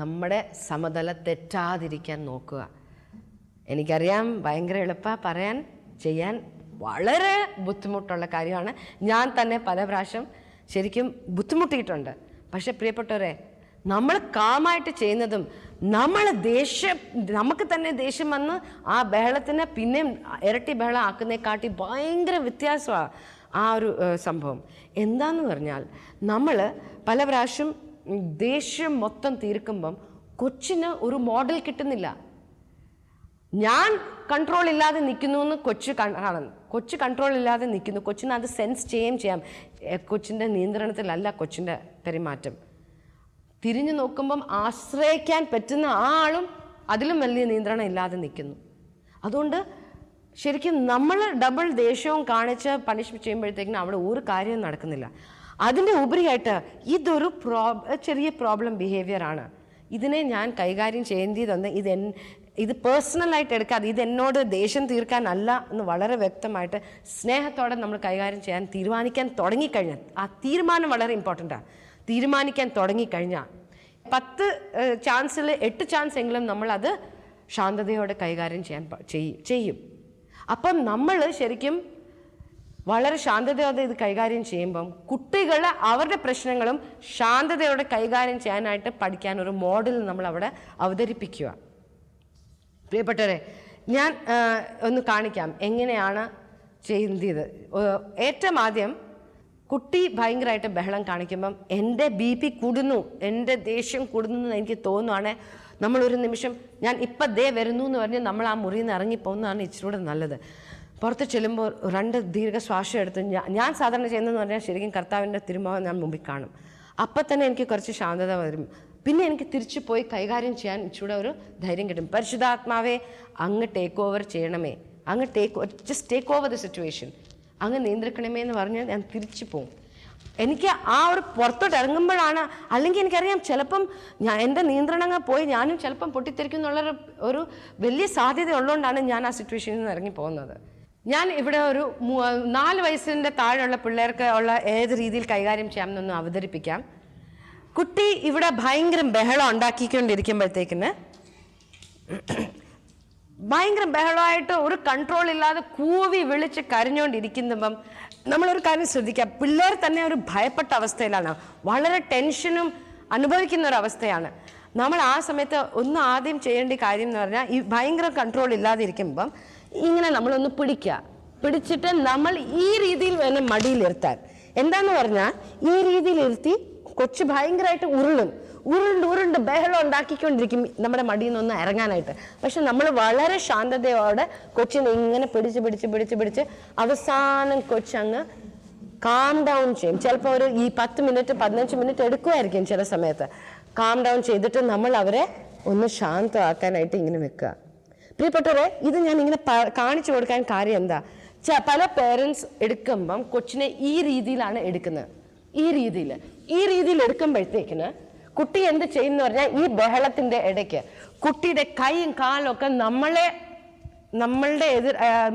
നമ്മുടെ സമതല തെറ്റാതിരിക്കാൻ നോക്കുക. എനിക്കറിയാം ഭയങ്കര എളുപ്പമാണ് പറയാൻ, ചെയ്യാൻ വളരെ ബുദ്ധിമുട്ടുള്ള കാര്യമാണ്. ഞാൻ തന്നെ പല പ്രാവശ്യം ശരിക്കും ബുദ്ധിമുട്ടിയിട്ടുണ്ട്. പക്ഷെ പ്രിയപ്പെട്ടവരെ, നമ്മൾ കാമായിട്ട് ചെയ്യുന്നതും നമുക്ക് തന്നെ ദേഷ്യം വന്ന് ആ ബഹളത്തിനെ പിന്നെയും ഇരട്ടി ബഹളം ആക്കുന്നതിനെക്കാട്ടി ഭയങ്കര വ്യത്യാസമാണ് ആ ഒരു സംഭവം. എന്താന്ന് പറഞ്ഞാൽ നമ്മൾ പല പ്രാവശ്യം ദേഷ്യം മൊത്തം തീർക്കുമ്പം കൊച്ചിന് ഒരു മോഡൽ കിട്ടുന്നില്ല. ഞാൻ കൺട്രോൾ ഇല്ലാതെ നിൽക്കുന്നു എന്ന് കൊച്ച് കൺട്രോൾ ഇല്ലാതെ നിൽക്കുന്നു. കൊച്ചിന് അത് സെൻസ് ചെയ്യാം. കൊച്ചിൻ്റെ നിയന്ത്രണത്തിലല്ല കൊച്ചിൻ്റെ പെരുമാറ്റം. തിരിഞ്ഞു നോക്കുമ്പം ആശ്രയിക്കാൻ പറ്റുന്ന ആളും അതിലും വലിയ നിയന്ത്രണം ഇല്ലാതെ നിൽക്കുന്നു. അതുകൊണ്ട് ശരിക്കും നമ്മൾ ഡബിൾ ദേഷ്യവും കാണിച്ച് പണിഷ്മെന്റ് ചെയ്യുമ്പോഴത്തേക്കിനും അവിടെ ഒരു കാര്യവും നടക്കുന്നില്ല. അതിൻ്റെ ഉപരിയായിട്ട് ഇതൊരു ചെറിയ പ്രോബ്ലം ബിഹേവിയറാണ്. ഇതിനെ ഞാൻ കൈകാര്യം ചെയ്യേണ്ടതുണ്ട്. ഇത് പേഴ്സണലായിട്ട് എടുക്കാതെ ഇതെന്നോട് ദേഷ്യം തീർക്കാനല്ല എന്ന് വളരെ വ്യക്തമായിട്ട് സ്നേഹത്തോടെ നമ്മൾ കൈകാര്യം ചെയ്യാൻ തീരുമാനിക്കാൻ തുടങ്ങിക്കഴിഞ്ഞാൽ, ആ തീരുമാനം വളരെ ഇമ്പോർട്ടൻ്റാണ്. തീരുമാനിക്കാൻ തുടങ്ങിക്കഴിഞ്ഞാൽ 10 ചാൻസിൽ 8 ചാൻസ് എങ്കിലും നമ്മളത് ശാന്തതയോടെ കൈകാര്യം ചെയ്യും. അപ്പം നമ്മൾ ശരിക്കും വളരെ ശാന്തതയോടെ ഇത് കൈകാര്യം ചെയ്യുമ്പം കുട്ടികൾ അവരുടെ പ്രശ്നങ്ങളും ശാന്തതയോടെ കൈകാര്യം ചെയ്യാനായിട്ട് പഠിക്കാൻ ഒരു മോഡൽ നമ്മൾ അവിടെ അവതരിപ്പിക്കുക. പ്രിയപ്പെട്ടവരെ, ഞാൻ ഒന്ന് കാണിക്കാം എങ്ങനെയാണ് ചെയ്യുന്നത്. ഏറ്റവും ആദ്യം കുട്ടി ഭയങ്കരമായിട്ട് ബഹളം കാണിക്കുമ്പം എൻ്റെ BP കൂടുന്നു, എൻ്റെ ദേഷ്യം കൂടുന്നു എന്ന് എനിക്ക് തോന്നുവാണ്, നമ്മളൊരു നിമിഷം ഞാൻ ഇപ്പം വരുന്നു എന്ന് പറഞ്ഞ് നമ്മൾ ആ മുറിയിൽ നിന്ന് ഇറങ്ങിപ്പോകുന്നതാണ് ഇച്ചിരൂടെ നല്ലത്. പുറത്ത് ചെല്ലുമ്പോൾ 2 ദീർഘശ്വാസം എടുത്ത് ഞാൻ സാധാരണ ചെയ്യുന്നതെന്ന് പറഞ്ഞാൽ ശരിക്കും കർത്താവിൻ്റെ തിരുമുഖം ഞാൻ മുമ്പിൽ കാണും. അപ്പം തന്നെ എനിക്ക് കുറച്ച് ശാന്തത വരും. പിന്നെ എനിക്ക് തിരിച്ചു പോയി കൈകാര്യം ചെയ്യാൻ ഇച്ചിരൂടെ ഒരു ധൈര്യം കിട്ടും. പരിശുദ്ധാത്മാവെ അങ്ങ് ടേക്ക് ഓവർ ചെയ്യണമേ, അങ്ങ് just take over the situation, അങ്ങ് നിയന്ത്രിക്കണമേ എന്ന് പറഞ്ഞാൽ ഞാൻ തിരിച്ചു പോകും. എനിക്ക് ആ ഒരു പുറത്തോട്ട് ഇറങ്ങുമ്പോഴാണ്, അല്ലെങ്കിൽ എനിക്കറിയാം ചിലപ്പം എൻ്റെ നിയന്ത്രണങ്ങൾ പോയി ഞാനും ചിലപ്പം പൊട്ടിത്തെറിക്കും എന്നുള്ളൊരു ഒരു വലിയ സാധ്യത ഉള്ളതുകൊണ്ടാണ് ഞാൻ ആ സിറ്റുവേഷനിൽ നിന്ന് ഇറങ്ങി പോകുന്നത്. ഞാൻ ഇവിടെ ഒരു 4 വയസ്സിൻ്റെ താഴെയുള്ള പിള്ളേർക്ക് ഉള്ള ഏത് രീതിയിൽ കൈകാര്യം ചെയ്യാമെന്നൊന്ന് അവതരിപ്പിക്കാം. കുട്ടി ഇവിടെ ഭയങ്കര ബഹളം ഉണ്ടാക്കിക്കൊണ്ടിരിക്കുമ്പോഴത്തേക്കിന് ഭയങ്കര ബഹളമായിട്ട് ഒരു കൺട്രോൾ ഇല്ലാതെ കൂവി വിളിച്ച് കരഞ്ഞുകൊണ്ടിരിക്കുമ്പം നമ്മളൊരു കാര്യം ശ്രദ്ധിക്കുക, പിള്ളേർ തന്നെ ഒരു ഭയപ്പെട്ട അവസ്ഥയിലാണ്, വളരെ ടെൻഷനും അനുഭവിക്കുന്ന ഒരു അവസ്ഥയാണ്. നമ്മൾ ആ സമയത്ത് ഒന്ന് ആദ്യം ചെയ്യേണ്ട കാര്യം എന്ന് പറഞ്ഞാൽ, ഈ ഭയങ്കര കൺട്രോൾ ഇല്ലാതിരിക്കുമ്പം ഇങ്ങനെ നമ്മളൊന്ന് പിടിച്ചിട്ട് നമ്മൾ ഈ രീതിയിൽ വേണം മടിയിലിരുത്താൻ. എന്താന്ന് പറഞ്ഞാൽ ഈ രീതിയിൽ ഇരുത്തി കൊച്ചു ഭയങ്കരമായിട്ട് ഉരുണ്ട് ബഹളം ഉണ്ടാക്കിക്കൊണ്ടിരിക്കും നമ്മുടെ മടിയിൽ നിന്ന് ഇറങ്ങാനായിട്ട്. പക്ഷെ നമ്മൾ വളരെ ശാന്തതയോടെ കൊച്ചിനെ ഇങ്ങനെ പിടിച്ച് അവസാനം കൊച്ചങ്ങ് കാം ഡൗൺ ചെയ്യും. ചിലപ്പോൾ ഒരു ഈ 10 മിനിറ്റ് 15 മിനിറ്റ് എടുക്കുമായിരിക്കും ചില സമയത്ത്. കാം ഡൗൺ ചെയ്തിട്ട് നമ്മൾ അവരെ ഒന്ന് ശാന്തമാക്കാനായിട്ട് ഇങ്ങനെ വെക്കുക. പ്രിയപ്പെട്ടവരെ, ഇത് ഞാൻ ഇങ്ങനെ കാണിച്ചു കൊടുക്കാൻ കാര്യം എന്താ, പല പേരൻസ് എടുക്കുമ്പം കൊച്ചിനെ ഈ രീതിയിലാണ് എടുക്കുന്നത്. ഈ രീതിയിൽ എടുക്കുമ്പോഴത്തേക്കിന് കുട്ടി എന്ത് ചെയ്യുന്ന പറഞ്ഞാൽ, ഈ ബഹളത്തിന്റെ ഇടയ്ക്ക് കുട്ടിയുടെ കൈയും കാലും ഒക്കെ നമ്മളുടെ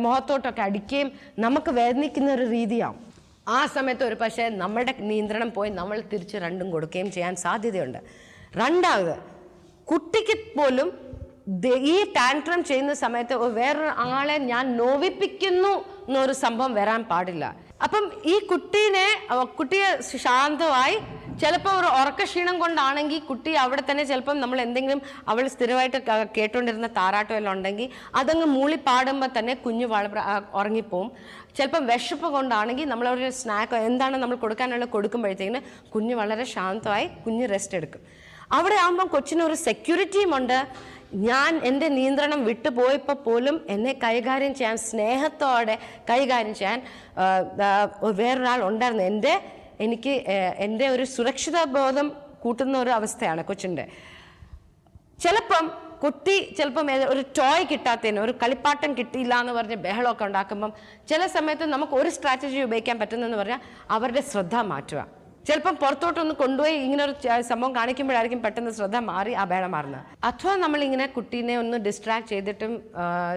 മുഖത്തോട്ടൊക്കെ അടിക്കുകയും നമുക്ക് വേദനിക്കുന്ന ഒരു രീതിയാവും. ആ സമയത്ത് ഒരു പക്ഷേ നമ്മളുടെ നിയന്ത്രണം പോയി നമ്മൾ തിരിച്ച് രണ്ടും കൊടുക്കുകയും ചെയ്യാൻ സാധ്യതയുണ്ട്. രണ്ടാമത്, കുട്ടിക്ക് പോലും ഈ ടാൻട്രം ചെയ്യുന്ന സമയത്ത് വേറൊരു ആളെ ഞാൻ നോവിപ്പിക്കുന്നു എന്നൊരു സംഭവം വരാൻ പാടില്ല. അപ്പം ഈ കുട്ടിയെ ശാന്തമായി, ചിലപ്പോൾ ഒരു ഉറക്കക്ഷീണം കൊണ്ടാണെങ്കിൽ കുട്ടി അവിടെ തന്നെ ചിലപ്പം നമ്മൾ എന്തെങ്കിലും അവൾ സ്ഥിരമായിട്ട് കേട്ടുകൊണ്ടിരുന്ന താരാട്ടം എല്ലാം ഉണ്ടെങ്കിൽ അതങ്ങ് മൂളി പാടുമ്പോൾ തന്നെ കുഞ്ഞ് ഉറങ്ങിപ്പോവും. ചിലപ്പം വിശപ്പ് കൊണ്ടാണെങ്കിൽ നമ്മളൊരു സ്നാക്ക് എന്താണ് നമ്മൾ കൊടുക്കുമ്പോഴത്തേക്കിന് കുഞ്ഞ് വളരെ ശാന്തമായി കുഞ്ഞ് റെസ്റ്റ് എടുക്കും. അവിടെ ആകുമ്പം കൊച്ചിനൊരു സെക്യൂരിറ്റിയും ഉണ്ട്. ഞാൻ എൻ്റെ നിയന്ത്രണം വിട്ടുപോയപ്പോൾ പോലും എന്നെ കൈകാര്യം ചെയ്യാൻ, സ്നേഹത്തോടെ കൈകാര്യം ചെയ്യാൻ വേറൊരാൾ ഉണ്ടായിരുന്നു. എനിക്ക് എൻ്റെ ഒരു സുരക്ഷിത ബോധം കൂട്ടുന്ന ഒരു അവസ്ഥയാണ് കൊച്ചിൻ്റെ. ചിലപ്പം ഒരു ടോയ് കിട്ടാത്തതിന്, ഒരു കളിപ്പാട്ടം കിട്ടിയില്ല എന്ന് പറഞ്ഞ് ബഹളമൊക്കെ ഉണ്ടാക്കുമ്പം ചില സമയത്ത് നമുക്ക് ഒരു സ്ട്രാറ്റജി ഉപയോഗിക്കാൻ പറ്റുന്നതെന്ന് പറഞ്ഞാൽ അവരുടെ ശ്രദ്ധ മാറ്റുക. ചിലപ്പം പുറത്തോട്ടൊന്ന് കൊണ്ടുപോയി ഇങ്ങനെ ഒരു സംഭവം കാണിക്കുമ്പോഴായിരിക്കും പെട്ടെന്ന് ശ്രദ്ധ മാറി ആ ബഹളം മാറുന്നത്. അഥവാ നമ്മളിങ്ങനെ കുട്ടീനെ ഒന്ന് ഡിസ്ട്രാക്ട് ചെയ്തിട്ടും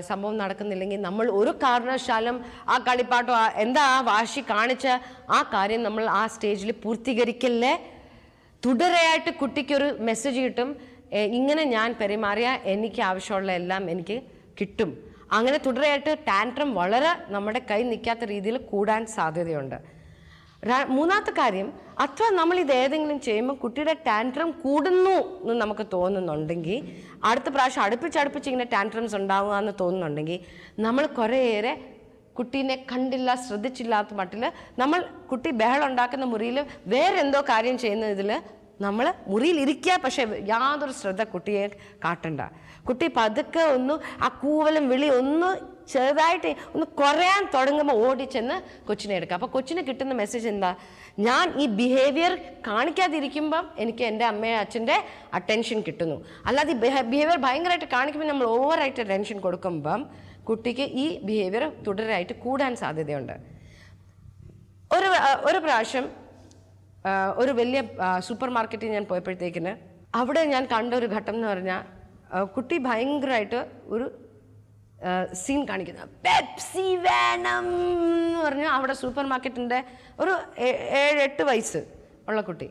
സംഭവം നടക്കുന്നില്ലെങ്കിൽ നമ്മൾ ഒരു കാരണവശാലും ആ കളിപ്പാട്ടോ എന്താ ആ വാശി കാണിച്ച ആ കാര്യം നമ്മൾ ആ സ്റ്റേജിൽ പൂർത്തീകരിക്കല്ലേ. തുടരെയായിട്ട് കുട്ടിക്കൊരു മെസ്സേജ് കിട്ടും, ഇങ്ങനെ ഞാൻ പെരുമാറിയ എനിക്ക് ആവശ്യമുള്ള എല്ലാം എനിക്ക് കിട്ടും. അങ്ങനെ തുടരെയായിട്ട് ടാൻട്രം വളരെ നമ്മുടെ കൈ നിൽക്കാത്ത രീതിയിൽ കൂടാൻ സാധ്യതയുണ്ട്. മൂന്നാമത്തെ കാര്യം, അഥവാ നമ്മൾ ഇത് ഏതെങ്കിലും ചെയ്യുമ്പോൾ കുട്ടിയുടെ ടാൻട്രം കൂടുന്നു എന്ന് നമുക്ക് തോന്നുന്നുണ്ടെങ്കിൽ, അടുത്ത പ്രാവശ്യം അടുപ്പിച്ച് ഇങ്ങനെ ടാൻട്രംസ് ഉണ്ടാവുക എന്ന് തോന്നുന്നുണ്ടെങ്കിൽ, നമ്മൾ കുറേയേറെ കുട്ടീനെ കണ്ടില്ല, ശ്രദ്ധിച്ചില്ലാത്ത മട്ടിൽ നമ്മൾ കുട്ടി ബഹളം ഉണ്ടാക്കുന്ന മുറിയിൽ വേറെ എന്തോ കാര്യം ചെയ്യുന്നതിൽ നമ്മൾ മുറിയിൽ ഇരിക്കുക, പക്ഷെ യാതൊരു ശ്രദ്ധ കുട്ടിയെ കാട്ടണ്ട. കുട്ടി പതുക്കെ ഒന്ന് ആ കൂവലും വിളി ഒന്ന് ചെറുതായിട്ട് ഒന്ന് കുറയാൻ തുടങ്ങുമ്പോൾ ഓടിച്ചെന്ന് കൊച്ചിനെ എടുക്കുക. അപ്പോൾ കൊച്ചിന് കിട്ടുന്ന മെസ്സേജ് എന്താ, ഞാൻ ഈ ബിഹേവിയർ കാണിക്കാതിരിക്കുമ്പം എനിക്ക് എൻ്റെ അമ്മയെ അച്ഛൻ്റെ അറ്റൻഷൻ കിട്ടുന്നു. അല്ലാതെ ഈ ബിഹേവിയർ ഭയങ്കരമായിട്ട് കാണിക്കുമ്പോൾ നമ്മൾ ഓവറായിട്ട് ടെൻഷൻ കൊടുക്കുമ്പം കുട്ടിക്ക് ഈ ബിഹേവിയർ തുടരായിട്ട് കൂടാൻ സാധ്യതയുണ്ട്. ഒരു പ്രാവശ്യം ഒരു വലിയ സൂപ്പർ മാർക്കറ്റിൽ ഞാൻ പോയപ്പോഴത്തേക്കിന് അവിടെ ഞാൻ കണ്ട ഒരു ഘട്ടം എന്ന് പറഞ്ഞാൽ, കുട്ടി ഭയങ്കരമായിട്ട് ഒരു സീൻ കാണിക്കുന്നത്, പെപ്സി വേണം എന്ന് പറഞ്ഞാൽ അവിടെ സൂപ്പർ മാർക്കറ്റിൻ്റെ ഒരു 7-8 വയസ്സ് ഉള്ള കുട്ടി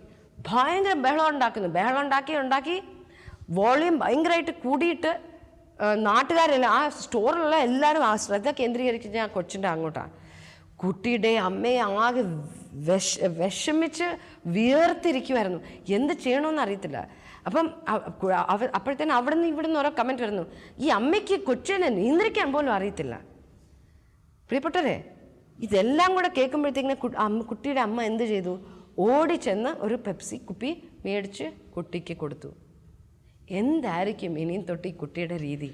ഭയങ്കര ബഹളം ഉണ്ടാക്കി വോളിയം ഭയങ്കരമായിട്ട് കൂടിയിട്ട് നാട്ടുകാരെല്ലാം ആ സ്റ്റോറിലുള്ള എല്ലാവരും ആ ശ്രദ്ധ കേന്ദ്രീകരിച്ച് ഞാൻ കൊച്ചിൻ്റെ അങ്ങോട്ടാണ്. കുട്ടിയുടെ അമ്മയെ ആകെ വിഷമിച്ച് വിയർത്തിരിക്കുമായിരുന്നു, എന്ത് ചെയ്യണമെന്ന് അറിയത്തില്ല. അപ്പം അപ്പോഴത്തേനും അവിടെ നിന്ന് ഇവിടെ നിന്ന് ഓരോ കമൻറ്റ് വരുന്നു, ഈ അമ്മയ്ക്ക് കൊച്ചിനെ നിയന്ത്രിക്കാൻ പോലും അറിയത്തില്ല. പ്രിയപ്പെട്ടവരെ, ഇതെല്ലാം കൂടെ കേൾക്കുമ്പോഴത്തേക്കിന് കുട്ടിയുടെ അമ്മ എന്ത് ചെയ്തു, ഓടിച്ചെന്ന് ഒരു പെപ്സി കുപ്പി മേടിച്ച് കുട്ടിക്ക് കൊടുത്തു. എന്തായിരിക്കും ഇനിയും തൊട്ട് ഈ കുട്ടിയുടെ രീതി?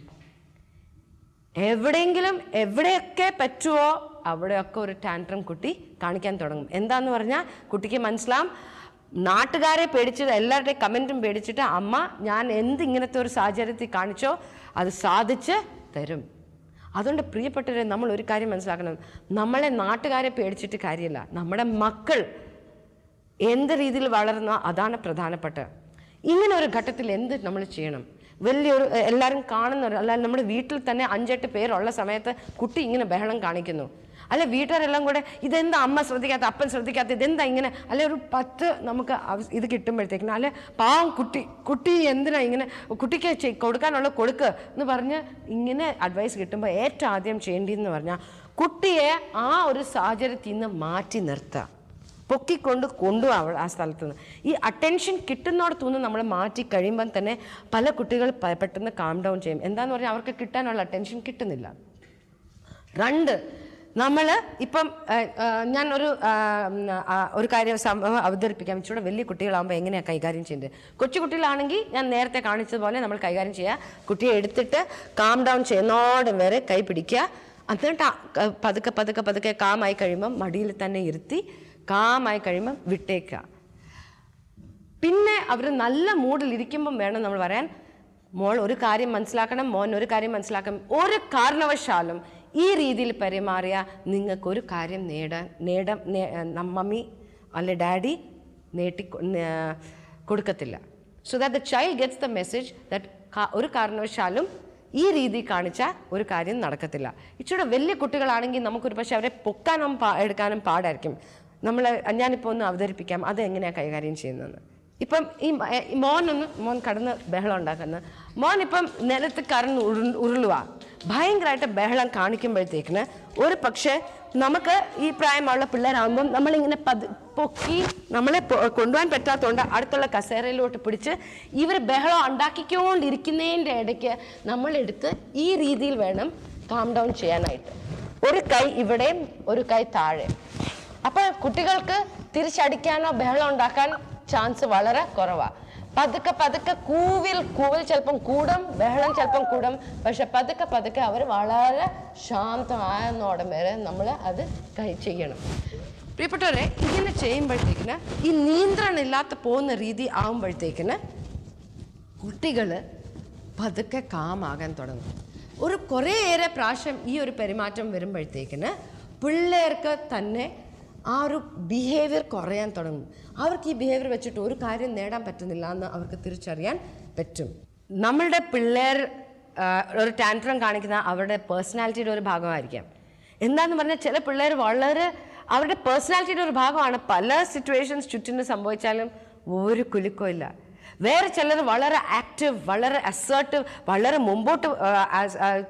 എവിടെയൊക്കെ പറ്റുമോ അവിടെയൊക്കെ ഒരു ടാൻട്രം കുട്ടി കാണിക്കാൻ തുടങ്ങും. എന്താന്ന് പറഞ്ഞാൽ കുട്ടിക്ക് മനസ്സിലാവും, നാട്ടുകാരെ പേടിച്ചിട്ട് എല്ലാവരുടെയും കമൻറ്റും പേടിച്ചിട്ട് അമ്മ ഞാൻ ഇങ്ങനത്തെ ഒരു സാഹചര്യത്തിൽ കാണിച്ചോ അത് സാധിച്ച് തരും. അതുകൊണ്ട് പ്രിയപ്പെട്ടവരെ, നമ്മൾ ഒരു കാര്യം മനസ്സിലാക്കണം, നമ്മളെ നാട്ടുകാരെ പേടിച്ചിട്ട് കാര്യമില്ല. നമ്മുടെ മക്കൾ എന്ത് രീതിയിൽ വളർന്നോ അതാണ് പ്രധാനപ്പെട്ട. ഇങ്ങനെ ഒരു ഘട്ടത്തിൽ എന്ത് നമ്മൾ ചെയ്യണം? വലിയൊരു എല്ലാവരും കാണുന്നവർ, അല്ലാതെ നമ്മുടെ വീട്ടിൽ തന്നെ 5-8 പേരുള്ള സമയത്ത് കുട്ടി ഇങ്ങനെ ബഹളം കാണിക്കുന്നു, അല്ലെ വീട്ടുകാരെല്ലാം കൂടെ ഇതെന്താ അമ്മ ശ്രദ്ധിക്കാത്ത, അപ്പൻ ശ്രദ്ധിക്കാത്ത, ഇതെന്താ ഇങ്ങനെ, അല്ലെ ഒരു 10 നമുക്ക് ഇത് കിട്ടുമ്പോഴത്തേക്കിനും, അല്ലെ പാവം കുട്ടി എന്തിനാ ഇങ്ങനെ, കുട്ടിക്ക് കൊടുക്കാനുള്ള കൊടുക്ക് എന്ന് പറഞ്ഞ് ഇങ്ങനെ അഡ്വൈസ് കിട്ടുമ്പോൾ ഏറ്റവും ആദ്യം ചെയ്യേണ്ടതെന്ന് പറഞ്ഞാൽ കുട്ടിയെ ആ ഒരു സാഹചര്യത്തിൽ നിന്ന് മാറ്റി നിർത്തുക, കൊണ്ടുപോകുക ആ സ്ഥലത്ത് നിന്ന്. ഈ അറ്റൻഷൻ കിട്ടുന്നിടത്തുനിന്ന് നമ്മൾ മാറ്റി കഴിയുമ്പം തന്നെ പല കുട്ടികൾ പെട്ടെന്ന് കാം ഡൗൺ ചെയ്യും. എന്താന്ന് പറഞ്ഞാൽ അവർക്ക് കിട്ടാനുള്ള അറ്റൻഷൻ കിട്ടുന്നില്ല. 2, നമ്മൾ ഇപ്പം ഞാൻ ഒരു കാര്യം സംഭവം അവതരിപ്പിക്കാം. ഇച്ചിരി വലിയ കുട്ടികളാകുമ്പോൾ എങ്ങനെയാണ് കൈകാര്യം ചെയ്യേണ്ടത്. കൊച്ചു കുട്ടികളാണെങ്കിൽ ഞാൻ നേരത്തെ കാണിച്ചതുപോലെ നമ്മൾ kaigaryam ചെയ്യുക. കുട്ടിയെ എടുത്തിട്ട് കാം ഡൗൺ ചെയ്യുന്നോടും വരെ കൈ പിടിക്കുക. എന്നിട്ട് പതുക്കെ കാമായി കഴിയുമ്പം മടിയിൽ തന്നെ ഇരുത്തി കാമായി കഴിയുമ്പം വിട്ടേക്കുക. പിന്നെ അവർ നല്ല മൂഡിൽ ഇരിക്കുമ്പം വേണം നമ്മൾ പറയാൻ, മോൾ ഒരു കാര്യം മനസ്സിലാക്കണം, മോൻ ഒരു കാര്യം മനസ്സിലാക്കണം, ഒരു കാരണവശാലും ഈ രീതിയിൽ പെരുമാറിയാൽ നിങ്ങൾക്കൊരു കാര്യം മമ്മി അല്ലെ ഡാഡി കൊടുക്കത്തില്ല. So that the child gets the message that ഒരു കാരണവശാലും ഈ രീതി കാണിച്ചാൽ ഒരു കാര്യം നടക്കത്തില്ല. ഇച്ചിരി വലിയ കുട്ടികളാണെങ്കിൽ നമുക്കൊരു പക്ഷെ അവരെ പൊക്കാനും എടുക്കാനും പാടായിരിക്കും. ഞാനിപ്പോൾ ഒന്ന് അവതരിപ്പിക്കാം അത് എങ്ങനെയാണ് കൈകാര്യം ചെയ്യുന്നതെന്ന്. ഇപ്പം ഈ മോൻ കടന്ന് ബഹളം ഉണ്ടാക്കുന്നത്, മോൻ ഇപ്പം നിലത്ത് കറന്ന് ഉരുളുക, ഭയങ്കരമായിട്ട് ബഹളം കാണിക്കുമ്പോഴത്തേക്കിന് ഒരു പക്ഷേ നമുക്ക് ഈ പ്രായമുള്ള പിള്ളേരാകുമ്പം നമ്മളിങ്ങനെ പൊക്കി നമ്മളെ കൊണ്ടുപോകാൻ പറ്റാത്തതുകൊണ്ട് അടുത്തുള്ള കസേരയിലോട്ട് പിടിച്ച് ഇവർ ബഹളം ഉണ്ടാക്കിക്കൊണ്ടിരിക്കുന്നതിൻ്റെ ഇടയ്ക്ക് നമ്മളെടുത്ത് ഈ രീതിയിൽ വേണം കാം ഡൗൺ ചെയ്യാനായിട്ട്. ഒരു കൈ ഇവിടെയും ഒരു കൈ താഴെ. അപ്പോൾ കുട്ടികൾക്ക് തിരിച്ചടിക്കാനോ ബഹളം ഉണ്ടാക്കാൻ ചാൻസ് വളരെ കുറവാണ്. പതുക്കെ കൂവിൽ ചിലപ്പം കൂടും, ബഹളം ചിലപ്പം കൂടും. പക്ഷെ പതുക്കെ അവർ വളരെ ശാന്തമായെന്നോടം വരെ നമ്മൾ അത് ചെയ്യണം. പ്രിയപ്പെട്ടവരെ, ഇങ്ങനെ ചെയ്യുമ്പോഴത്തേക്കിന് ഈ നിയന്ത്രണം ഇല്ലാത്ത പോകുന്ന രീതി ആകുമ്പോഴത്തേക്കിന് കുട്ടികൾ പതുക്കെ കാമാകാൻ തുടങ്ങും. കുറേയേറെ പ്രാവശ്യം ഈ ഒരു പെരുമാറ്റം വരുമ്പോഴത്തേക്കിന് പിള്ളേർക്ക് തന്നെ ആ ഒരു ബിഹേവിയർ കുറയാൻ തുടങ്ങും. അവർക്ക് ഈ ബിഹേവിയർ വെച്ചിട്ട് ഒരു കാര്യം നേടാൻ പറ്റുന്നില്ല എന്ന് അവർക്ക് തിരിച്ചറിയാൻ പറ്റും. നമ്മളുടെ പിള്ളേർ ഒരു ടാൻട്രം കാണിക്കുന്ന അവരുടെ പേഴ്സണാലിറ്റിയുടെ ഒരു ഭാഗമായിരിക്കാം. എന്താന്ന് പറഞ്ഞാൽ ചില പിള്ളേർ വളരെ അവരുടെ പേഴ്സണാലിറ്റിയുടെ ഒരു ഭാഗമാണ്. പല സിറ്റുവേഷൻസ് ചുറ്റിന് സംഭവിച്ചാലും ഒരു കുലുക്കവും ഇല്ല. വേറെ ചിലർ വളരെ ആക്റ്റീവ്, വളരെ അസേർട്ടീവ്, വളരെ മുമ്പോട്ട്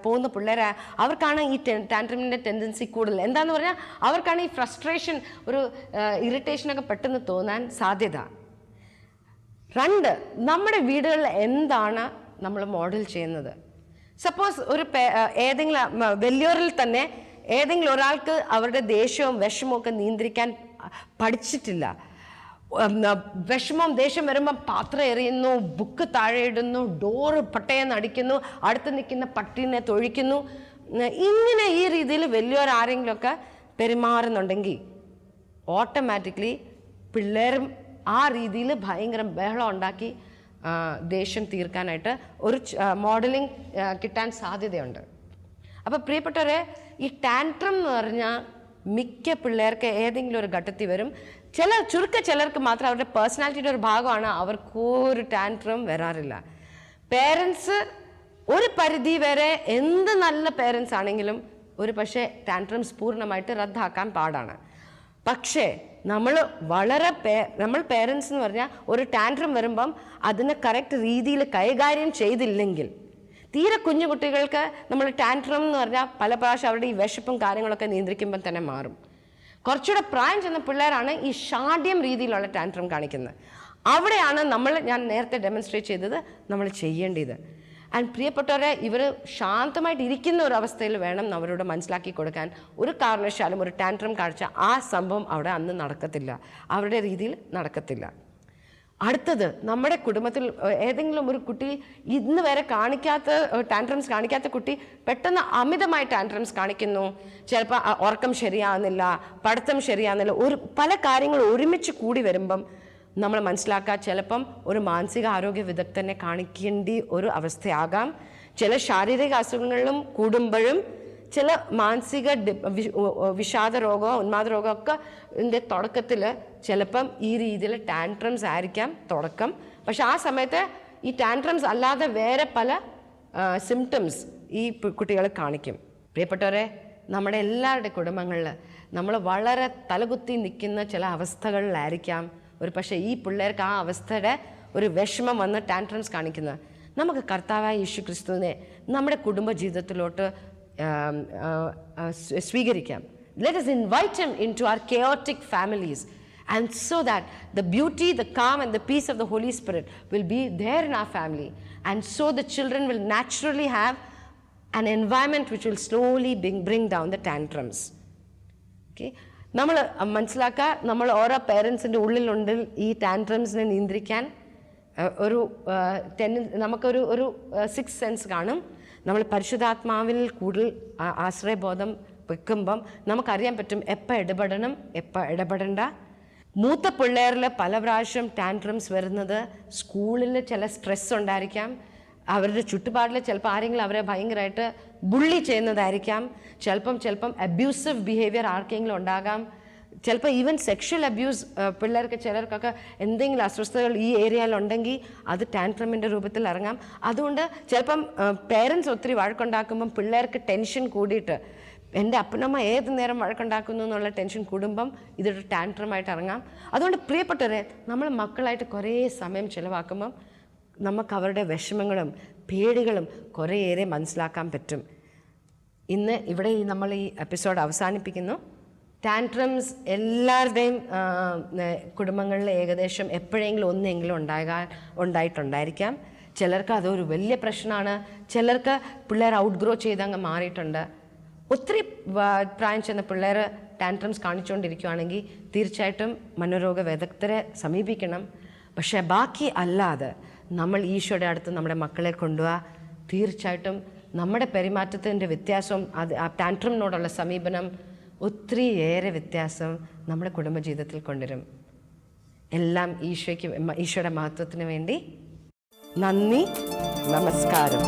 പോകുന്ന പിള്ളേരെ, അവർക്കാണ് ഈ ടാൻട്രമിൻ്റെ ടെൻഡൻസി കൂടുതൽ. എന്താന്ന് പറഞ്ഞാൽ അവർക്കാണ് ഈ ഫ്രസ്ട്രേഷൻ, ഒരു ഇറിറ്റേഷനൊക്കെ പെട്ടെന്ന് തോന്നാൻ സാധ്യത. 2, നമ്മുടെ വീടുകളിൽ എന്താണ് നമ്മൾ മോഡൽ ചെയ്യുന്നത്? സപ്പോസ് ഏതെങ്കിലും വലിയവരിൽ തന്നെ ഏതെങ്കിലും ഒരാൾക്ക് അവരുടെ ദേഷ്യവും വിഷമവും ഒക്കെ നിയന്ത്രിക്കാൻ പഠിച്ചിട്ടില്ല. വിഷമം ദേഷ്യം വരുമ്പം പാത്രം എറിയുന്നു, ബുക്ക് താഴെ ഇടുന്നു, ഡോറ് പട്ടയെന്ന് അടിക്കുന്നു, അടുത്ത് നിൽക്കുന്ന പട്ടീനെ തൊഴിക്കുന്നു. ഇങ്ങനെ ഈ രീതിയിൽ വലിയൊരാരെങ്കിലുമൊക്കെ പെരുമാറുന്നുണ്ടെങ്കിൽ ഓട്ടോമാറ്റിക്കലി പിള്ളേരും ആ രീതിയിൽ ഭയങ്കര ബഹളം ഉണ്ടാക്കി ദേഷ്യം തീർക്കാനായിട്ട് ഒരു മോഡലിംഗ് കിട്ടാൻ സാധ്യതയുണ്ട്. അപ്പോൾ പ്രിയപ്പെട്ടവരെ, ഈ ടാൻട്രം എന്ന് പറഞ്ഞാൽ മിക്ക പിള്ളേർക്ക് ഏതെങ്കിലും ഒരു ഘട്ടത്തിൽ വരും. ചിലർക്ക് മാത്രം അവരുടെ പേഴ്സണാലിറ്റിയുടെ ഒരു ഭാഗമാണ്, അവർക്കൊരു ടാൻട്രം വരാറില്ല. പേരൻസ് ഒരു പരിധി വരെ എന്ത് നല്ല പേരൻസ് ആണെങ്കിലും ഒരു പക്ഷേ ടാൻട്രംസ് പൂർണ്ണമായിട്ട് റദ്ദാക്കാൻ പാടാണ്. പക്ഷേ നമ്മൾ പേരൻസ് എന്ന് പറഞ്ഞാൽ ഒരു ടാൻട്രം വരുമ്പം അതിനെ കറക്റ്റ് രീതിയിൽ കൈകാര്യം ചെയ്തില്ലെങ്കിൽ, തീരെ കുഞ്ഞു കുട്ടികൾക്ക് നമ്മൾ ടാൻട്രം എന്ന് പറഞ്ഞാൽ പല പ്രാവശ്യം അവരുടെ ഈ വിശപ്പും കാര്യങ്ങളൊക്കെ നിയന്ത്രിക്കുമ്പം തന്നെ മാറും. കുറച്ചുകൂടെ പ്രായം ചെന്ന പിള്ളേരാണ് ഈ ഷാഢ്യം രീതിയിലുള്ള ടാൻട്രം കാണിക്കുന്നത്. അവിടെയാണ് ഞാൻ നേരത്തെ ഡെമോൺസ്ട്രേറ്റ് ചെയ്തത് നമ്മൾ ചെയ്യേണ്ടത്. ആൻഡ് പ്രിയപ്പെട്ടവരെ, ഇവർ ശാന്തമായിട്ട് ഇരിക്കുന്ന ഒരു അവസ്ഥയിൽ വേണം അവരോട് മനസ്സിലാക്കി കൊടുക്കാൻ. ഒരു കാരണവശാലും ഒരു ടാൻട്രം കാണിച്ച ആ സംഭവം അവിടെ അന്ന് നടക്കത്തില്ല, അവരുടെ രീതിയിൽ നടക്കത്തില്ല. അടുത്തത്, നമ്മുടെ കുടുംബത്തിൽ ഏതെങ്കിലും ഒരു കുട്ടി ഇന്ന് വരെ ടാൻട്രംസ് കാണിക്കാത്ത കുട്ടി പെട്ടെന്ന് അമിതമായി ടാൻട്രംസ് കാണിക്കുന്നു. ചിലപ്പോൾ ഉറക്കം ശരിയാകുന്നില്ല, പഠിത്തം ശരിയാകുന്നില്ല, പല കാര്യങ്ങൾ ഒരുമിച്ച് കൂടി വരുമ്പം നമ്മൾ മനസ്സിലാക്കുക ചിലപ്പം ഒരു മാനസിക ആരോഗ്യ വിദഗ്ധനെ കാണിക്കേണ്ട ഒരു അവസ്ഥയാകാം. ചില ശാരീരിക അസുഖങ്ങളിലും കൂടുമ്പോഴും ചില മാനസിക വിഷാദ രോഗമോ ഉന്മാദ രോഗമൊക്കെ ഇതിൻ്റെ തുടക്കത്തിൽ ചിലപ്പം ഈ രീതിയിൽ ടാൻട്രംസ് ആയിരിക്കാം തുടക്കം. പക്ഷെ ആ സമയത്ത് ഈ ടാൻട്രംസ് അല്ലാതെ വേറെ പല സിംറ്റംസ് ഈ കുട്ടികൾ കാണിക്കും. പ്രിയപ്പെട്ടവരെ, നമ്മുടെ എല്ലാവരുടെ കുടുംബങ്ങളിൽ നമ്മൾ വളരെ തലകുത്തി നിൽക്കുന്ന ചില അവസ്ഥകളിലായിരിക്കാം ഒരു പക്ഷേ ഈ പിള്ളേർക്ക് ആ അവസ്ഥയുടെ ഒരു വിഷമം വന്ന് ടാൻട്രംസ് കാണിക്കുന്നത്. നമുക്ക് കർത്താവായ യേശു ക്രിസ്തുവിനെ നമ്മുടെ കുടുംബ ജീവിതത്തിലോട്ട് സ്വീകരിക്കാം. Let us invite him into our chaotic families, and so that the beauty, the calm and the peace of the Holy Spirit will be there in our family, and so the children will naturally have an environment which will slowly bring down the tantrums. Okay, നമ്മൾ മനസ്സിലാക്കുക, നമ്മൾ ഓരോ പേരൻസിൻ്റെ ഉള്ളിലുണ്ട് ഈ ടാൻട്രംസിനെ നിയന്ത്രിക്കാൻ ഒരു നമുക്കൊരു ഒരു സിക്സ് സെൻസ് കാണും. നമ്മൾ പരിശുദ്ധാത്മാവിൽ കൂടുതൽ ആശ്രയബോധം വെക്കുമ്പം നമുക്കറിയാൻ പറ്റും എപ്പോൾ ഇടപെടണം, എപ്പോൾ ഇടപെടണ്ട. മൂത്ത പിള്ളേരിൽ പല പ്രാവശ്യം ടാൻട്രംസ് വരുന്നത് സ്കൂളിൽ ചില സ്ട്രെസ് ഉണ്ടായിരിക്കാം, അവരുടെ ചുറ്റുപാടിൽ ചിലപ്പോൾ ആരെങ്കിലും അവരെ ഭയങ്കരമായിട്ട് ബുള്ളി ചെയ്യുന്നതായിരിക്കാം, ചിലപ്പം അബ്യൂസീവ് ബിഹേവിയർ ആർക്കെങ്കിലും ഉണ്ടാകാം, ചിലപ്പോൾ ഈവൻ സെക്ഷൽ അബ്യൂസ് പിള്ളേർക്ക് ചിലർക്കൊക്കെ എന്തെങ്കിലും അസ്വസ്ഥതകൾ ഈ ഏരിയയിലുണ്ടെങ്കിൽ അത് ടാൻട്രമിൻ്റെ രൂപത്തിൽ ഇറങ്ങാം. അതുകൊണ്ട് ചിലപ്പം പേരൻസ് ഒത്തിരി വഴക്കുണ്ടാക്കുമ്പം പിള്ളേർക്ക് ടെൻഷൻ കൂടിയിട്ട് എൻ്റെ അപ്പനമ്മ ഏത് നേരം വഴക്കുണ്ടാക്കുന്നു എന്നുള്ള ടെൻഷൻ കൂടുമ്പം ഇതൊരു ടാൻട്രമായിട്ട് ഇറങ്ങാം. അതുകൊണ്ട് പ്രിയപ്പെട്ടവരെ, നമ്മൾ മക്കളായിട്ട് കുറേ സമയം ചിലവാക്കുമ്പം നമുക്ക് അവരുടെ വിഷമങ്ങളും പേടികളും കുറേയേറെ മനസ്സിലാക്കാൻ പറ്റും. ഇന്ന് ഇവിടെ നമ്മൾ ഈ എപ്പിസോഡ് അവസാനിപ്പിക്കുന്നു. ടാൻട്രംസ് എല്ലാവരുടെയും കുടുംബങ്ങളിൽ ഏകദേശം എപ്പോഴെങ്കിലും ഒന്നെങ്കിലും ഉണ്ടായിട്ടുണ്ടായിരിക്കാം. ചിലർക്ക് അതൊരു വലിയ പ്രശ്നമാണ്, ചിലർക്ക് പിള്ളേർ ഔട്ട്ഗ്രോ ചെയ്ത് അങ്ങ് മാറിയിട്ടുണ്ട്. ഒത്തിരി പ്രായം ചെന്ന പിള്ളേർ ടാൻട്രംസ് കാണിച്ചുകൊണ്ടിരിക്കുകയാണെങ്കിൽ തീർച്ചയായിട്ടും മനോരോഗ വിദഗ്ധരെ സമീപിക്കണം. പക്ഷേ ബാക്കി അല്ലാതെ നമ്മൾ ഈശോയുടെ അടുത്ത് നമ്മുടെ മക്കളെ കൊണ്ടുപോവുക. തീർച്ചയായിട്ടും നമ്മുടെ പെരുമാറ്റത്തിൻ്റെ വ്യത്യാസം, അത് ആ ടാൻട്രമിനോടുള്ള സമീപനം ഒത്തിരിയേറെ വ്യത്യാസം നമ്മുടെ കുടുംബജീവിതത്തിൽ കൊണ്ടുവരും. എല്ലാം ഈശോയുടെ മഹത്വത്തിന് വേണ്ടി. നന്ദി, നമസ്കാരം.